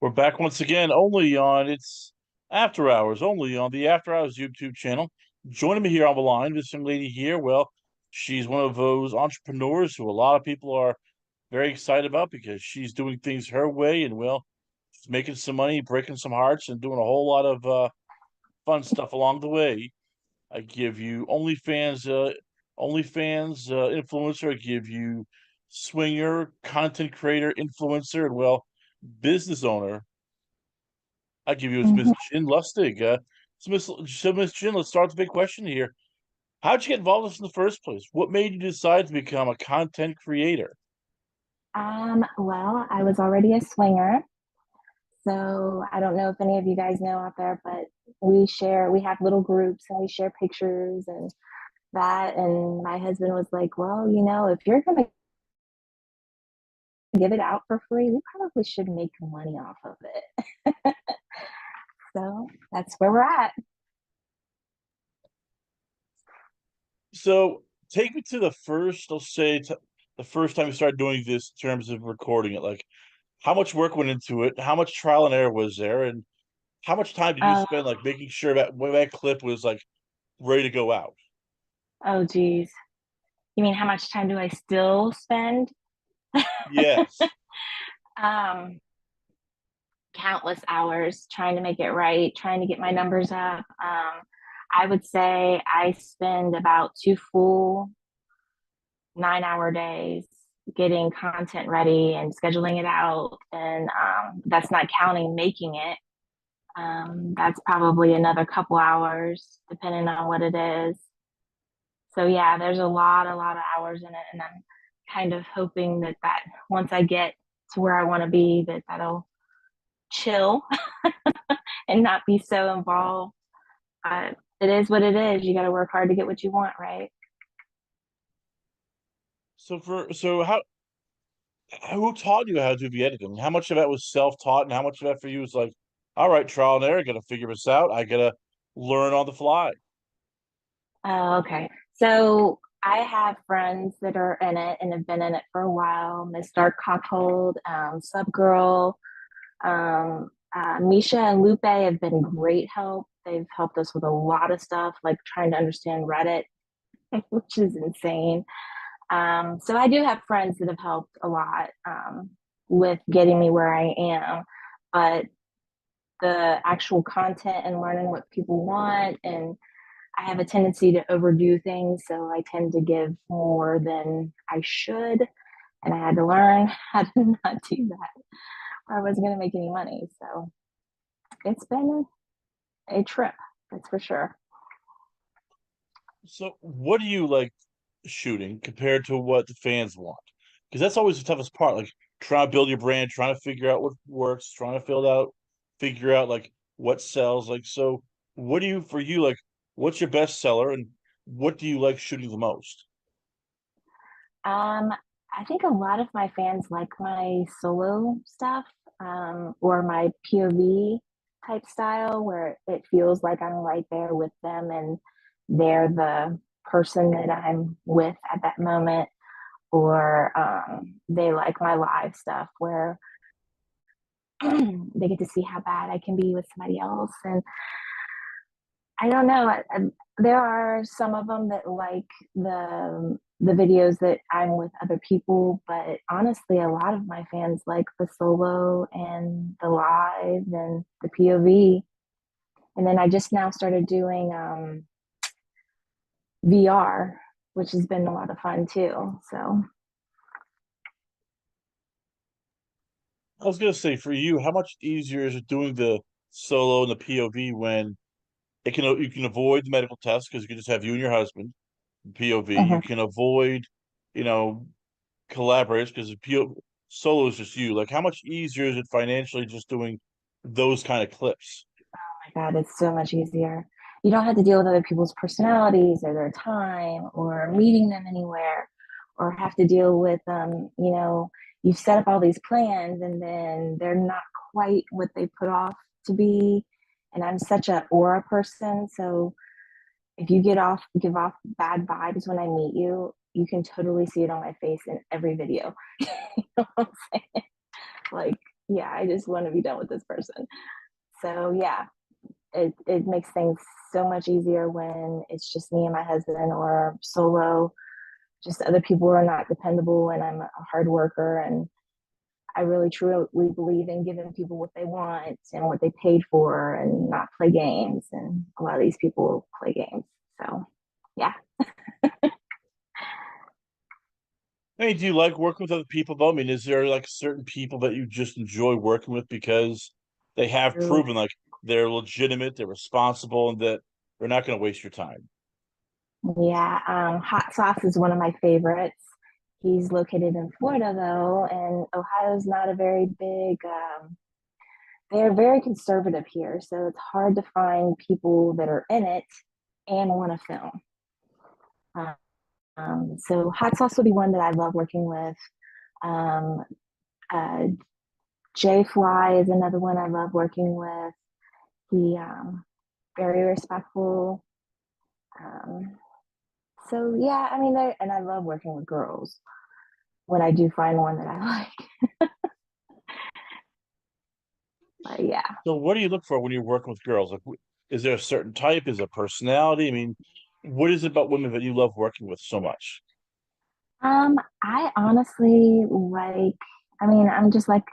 We're back once again, only on it's After Hours, only on the After Hours YouTube channel. Joining me here on the line, this young lady here, well, she's one of those entrepreneurs who a lot of people are very excited about because she's doing things her way and, well, she's making some money, breaking some hearts, and doing a whole lot of fun stuff along the way. I give you OnlyFans influencer. I give you swinger, content creator, influencer, and, well, business owner. I give you Miss Mhm. Jin Lustig. Miss Jin, let's start with the big question here. How'd you get involved in this in the first place? What made you decide to become a content creator? Well, I was already a swinger, so I don't know if any of you guys know out there, but we have little groups and we share pictures and that. And my husband was like, well, if you're gonna give it out for free, we probably should make money off of it. So that's where we're at. So take me to the first, let's say, the first time you started doing this in terms of recording it. Like, how much work went into it? How much trial and error was there? And how much time did you Uh, spend, like, making sure that when that clip was, like, ready to go out? oh, geez. You mean how much time do I still spend? Yes. um, Countless hours trying to make it right, trying to get my numbers up. I would say I spend about 2 full 9-hour days getting content ready and scheduling it out. And that's not counting making it. That's probably another couple hours, depending on what it is. So yeah, there's a lot of hours in it, and I'm kind of hoping that once I get to where I want to be, that'll chill and not be so involved. It is what it is. You got to work hard to get what you want, right? So who taught you how to do the editing? How much of that was self-taught, and how much of that for you was like, all right, trial and error, gotta figure this out. I gotta learn on the fly. Oh, okay. So I have friends that are in it and have been in it for a while. Miss Dark Cockhold, Sub Girl, Misha and Lupe have been great help. They've helped us with a lot of stuff, like trying to understand Reddit, which is insane. So I do have friends that have helped a lot with getting me where I am. But the actual content and learning what people want, and I have a tendency to overdo things, so I tend to give more than I should, and I had to learn how to not do that, or I wasn't going to make any money. So it's been a trip, that's for sure. So what do you like shooting compared to what the fans want? Because that's always the toughest part. Like trying to build your brand, trying to figure out what works, trying to figure out like what sells. Like, so what do you for you like? What's your best seller, and what do you like shooting the most? Um, I think a lot of my fans like my solo stuff, or my POV type style, where it feels like I'm right there with them and they're the person that I'm with at that moment. Or they like my live stuff where they get to see how bad I can be with somebody else. And I don't know. There are some of them that like the videos that I'm with other people, but honestly, a lot of my fans like the solo and the live and the POV. And then I just now started doing VR, which has been a lot of fun too. So I was gonna say for you, how much easier is it doing the solo and the POV when you can avoid the medical test because you can just have you and your husband POV. You mhm. can avoid, you know, collaborators because PO solo is just you. Like, how much easier is it financially just doing those kind of clips? My God, it's so much easier. You don't have to deal with other people's personalities or their time or meeting them anywhere or have to deal with you've set up all these plans and then they're not quite what they put off to be. And I'm such a aura person. So if you give off bad vibes when I meet you, you can totally see it on my face in every video. You know what I'm saying? Like yeah, I just want to be done with this person. So yeah, it makes things so much easier when it's just me and my husband or solo, just other people are not dependable and I'm a hard worker and I really truly believe in giving people what they want and what they paid for and not play games. And a lot of these people play games. So yeah. Hey, do you like working with other people though? I mean, is there like certain people that you just enjoy working with because they have proven like they're legitimate, they're responsible, and that they're not going to waste your time? Yeah, hot sauce is one of my favorites. He's located in Florida though, and Ohio's not a very big they're very conservative here, so it's hard to find people that are in it and want to film. So hot sauce would be one that I love working with. Um, uh, J Fly is another one I love working with. He very respectful. Um, so yeah, I mean, and I love working with girls when I do find one that I like. But yeah, So, what do you look for when you're working with girls? Like, is there a certain type? Is it personality? I mean, what is it about women that you love working with so much? I honestly like. I mean, I'm just like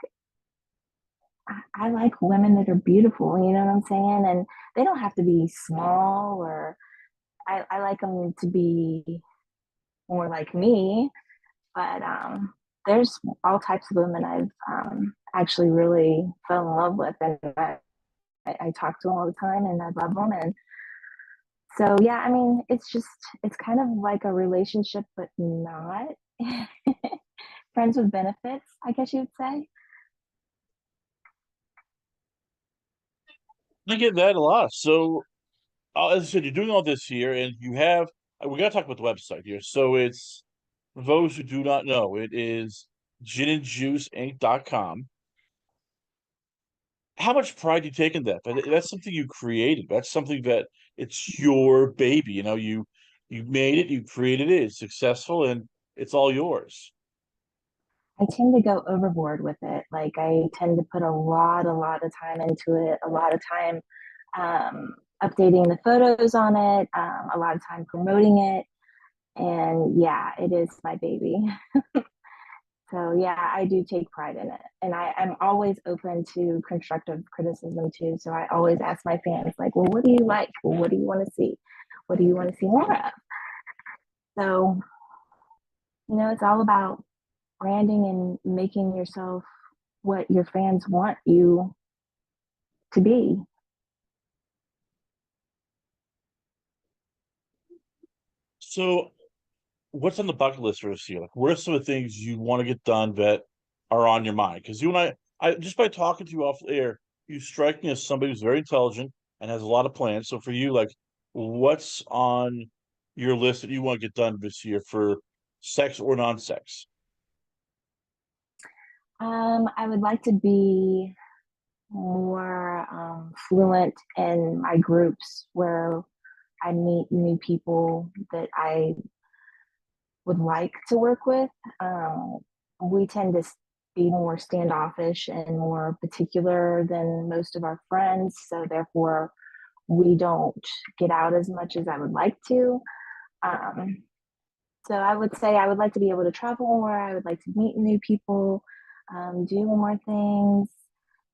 I like women that are beautiful. You know what I'm saying? And they don't have to be small or I like them to be more like me. But there's all types of women I've actually really fell in love with, and I talk to them all the time, and I love them. And so, yeah, I mean, it's kind of like a relationship, but not friends with benefits, I guess you would say. I get that a lot. So, as I said, you're doing all this here, and you have. We got to talk about the website here. So it's for those who do not know, it is ginandjuiceinc.com. How much pride do you take in that? That's something you created. That's something that it's your baby. You made it, you created it, it's successful, and it's all yours. I tend to go overboard with it. Like I tend to put a lot of time into it, a lot of time updating the photos on it, a lot of time promoting it. And yeah, it is my baby. So yeah, I do take pride in it. And I'm always open to constructive criticism too. So I always ask my fans, like, well, what do you like? Well, what do you want to see? What do you want to see more of? So, it's all about branding and making yourself what your fans want you to be. So, what's on the bucket list for this year? Like, what are some of the things you want to get done that are on your mind? Because you and I just by talking to you off air, you strike me as somebody who's very intelligent and has a lot of plans. So for you, like, what's on your list that you want to get done this year for sex or non-sex? I would like to be more fluent in my groups where I meet new people that I would like to work with. Um, we tend to be more standoffish and more particular than most of our friends. So, therefore, we don't get out as much as I would like to. Um, so, I would say I would like to be able to travel more. I would like to meet new people, do more things,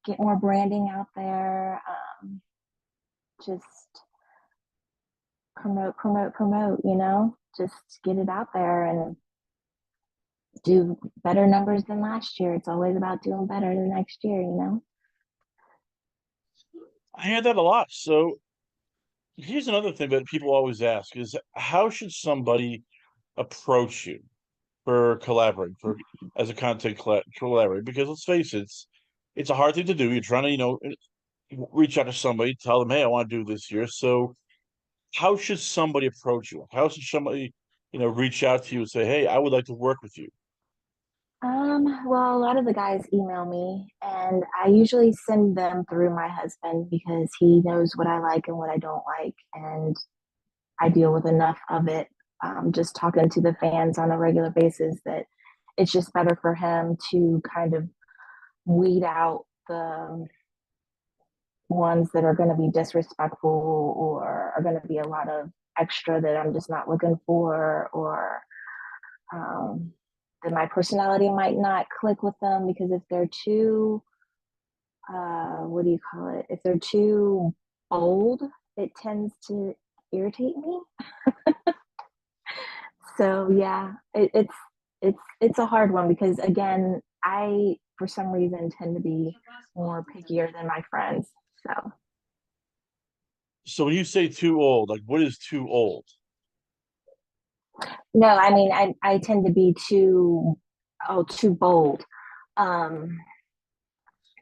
get more branding out there, just promote, just get it out there and do better numbers than last year. It's always about doing better the next year. I hear that a lot. So here's another thing that people always ask is how should somebody approach you for collaborating for as a content collaborator? Because let's face it, it's a hard thing to do. You're trying to, reach out to somebody, tell them, hey, I want to do this here. So how should somebody approach you? How should somebody, reach out to you and say, hey, I would like to work with you? Well, a lot of the guys email me, and I usually send them through my husband because he knows what I like and what I don't like, and I deal with enough of it. Just talking to the fans on a regular basis that it's just better for him to kind of weed out the ones that are going to be disrespectful or are going to be a lot of extra that I'm just not looking for, or um, that my personality might not click with them, because if they're too, what do you call it? If they're too bold, it tends to irritate me. So yeah, it's a hard one, because again, I for some reason tend to be more pickier than my friends. So So when you say too old, like what is too old? no, I mean I tend to be too bold. Um,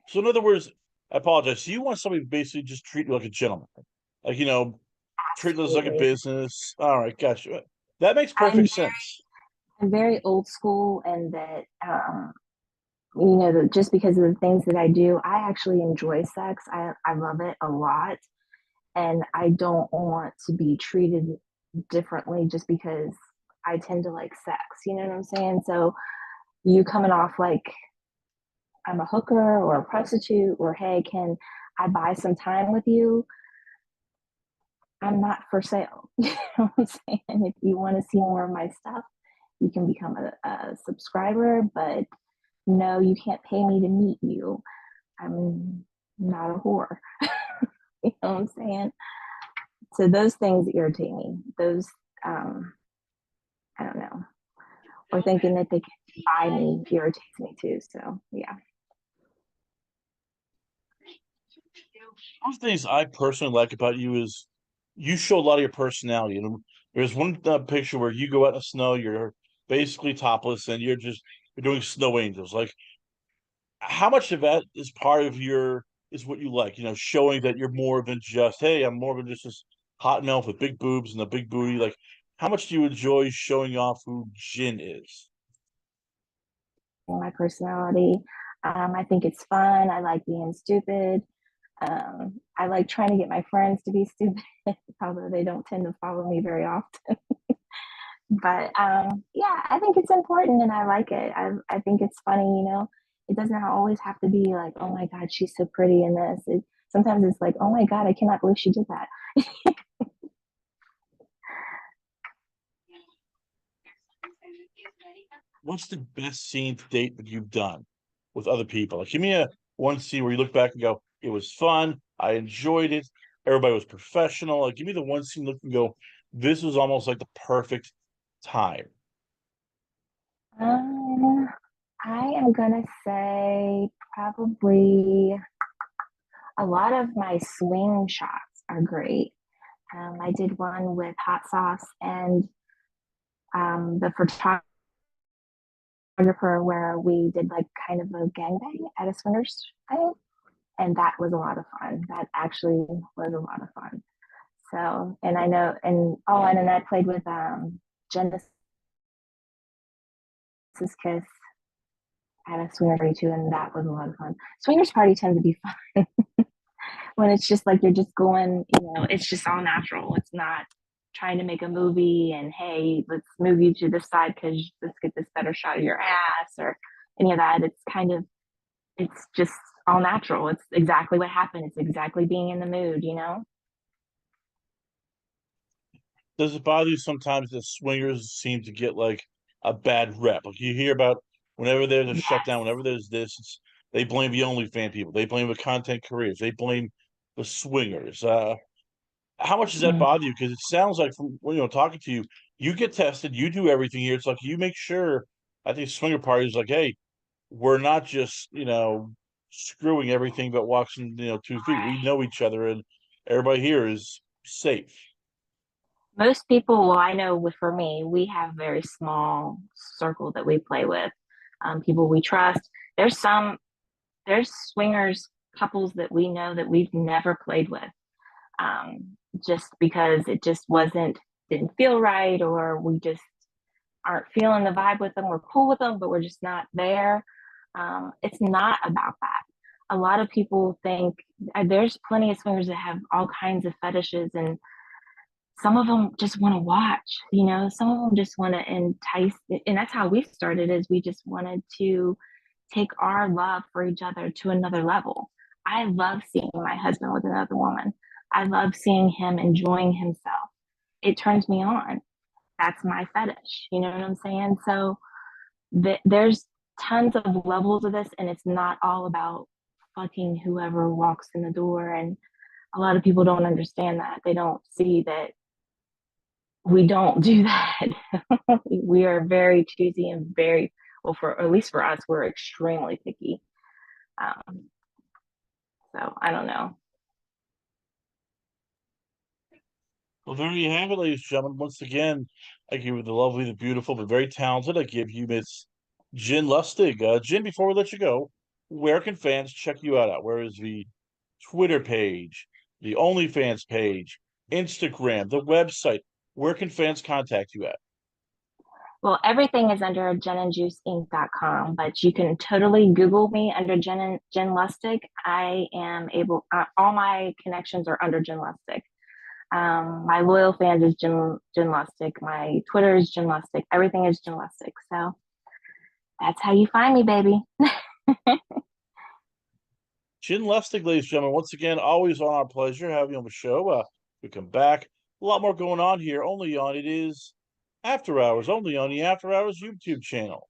So in other words, I apologize. So you want somebody to basically just treat you like a gentleman, like treat this like a Absolutely. business. All right, gotcha. That makes I'm perfect sense. I'm very old school, and that just because of the things that I do, I actually enjoy sex. I love it a lot, and I don't want to be treated differently just because I tend to like sex. You know what I'm saying? So you coming off like I'm a hooker or a prostitute, or hey, can I buy some time with you? I'm not for sale. You know what I'm saying? If you want to see more of my stuff, you can become a subscriber, but no, you can't pay me to meet you. I'm not a whore. You know what I'm saying? So those things irritate me. Those, um, I don't know. Or thinking that they can buy me irritates me too. So yeah. One of the things I personally like about you is you show a lot of your personality. And there's one picture where you go out in the snow, you're basically topless, and you're doing snow angels. Like, how much of that is part of your is what you like? Showing that you're more than just, hey, I'm more than just this hot milf with big boobs and a big booty. Like, how much do you enjoy showing off who Jin is? My personality. I think it's fun. I like being stupid. I like trying to get my friends to be stupid, although they don't tend to follow me very often. But yeah, I think it's important, and I like it. I think it's funny. It doesn't always have to be like, oh my God, she's so pretty in this. Sometimes it's like, oh my God, I cannot believe she did that. What's the best scene to date that you've done with other people? Like, give me a one scene where you look back and go, it was fun, I enjoyed it, everybody was professional. Like, give me the one scene look and go, this was almost like the perfect time. Um, I am gonna say probably a lot of my swing shots are great. I did one with hot sauce and the photographer, where we did like kind of a gangbang at a swingers thing, and that was a lot of fun. That actually was a lot of fun. So, and I know, and oh, and then I played with Jin Lustig's Kiss at a swinger party too, and that was a lot of fun. Swingers party tends to be fun when it's just like you're just going, it's just all natural. It's not trying to make a movie and hey, let's move you to this side because let's get this better shot of your ass or any of that. It's just all natural. It's exactly what happened. It's exactly being in the mood. Does it bother you sometimes that swingers seem to get like a bad rep? Like you hear about whenever there's a shutdown, Yes. whenever there's this, they blame the OnlyFans people, they blame the content creators, they blame the swingers. How much does that Mm. bother you? Because it sounds like from talking to you, you get tested, you do everything here. It's like you make sure. I think swinger parties like, hey, we're not just screwing everything but walking 2 feet. We know each other, and everybody here is safe. Most people, well, I know for me, we have a very small circle that we play with, people we trust. There's swingers couples that we know that we've never played with, just because it just didn't feel right, or we just aren't feeling the vibe with them. We're cool with them, but we're just not there. It's not about that. A lot of people think there's plenty of swingers that have all kinds of fetishes, and some of them just want to watch. Some of them just want to entice, and that's how we started. Is we just wanted to take our love for each other to another level. I love seeing my husband with another woman. I love seeing him enjoying himself. It turns me on. That's my fetish. You know what I'm saying? So there's tons of levels of this, and it's not all about fucking whoever walks in the door. And a lot of people don't understand that. They don't see that we don't do that. We are very choosy and very, well, for at least for us, we're extremely picky. Um, so I don't know. Well, there you have it, ladies and gentlemen. Once again, I give you the lovely, the beautiful, but very talented. I give you Miss Jin Lustig. Jin, before we let you go, where can fans check you out at? Where is the Twitter page, the OnlyFans page, Instagram, the website? Where can fans contact you at? Well, everything is under ginandjuiceinc.com, but you can totally Google me under Jin Lustig. I am able, all my connections are under Jin Lustig. My loyal fans is Jin Lustig. My Twitter is Jin Lustig. Everything is Jin Lustig. So that's how you find me, baby. Jin Lustig, ladies and gentlemen, once again, always on our pleasure having you on the show. We come back. A lot more going on here, only on it is After Hours, only on the After Hours YouTube channel.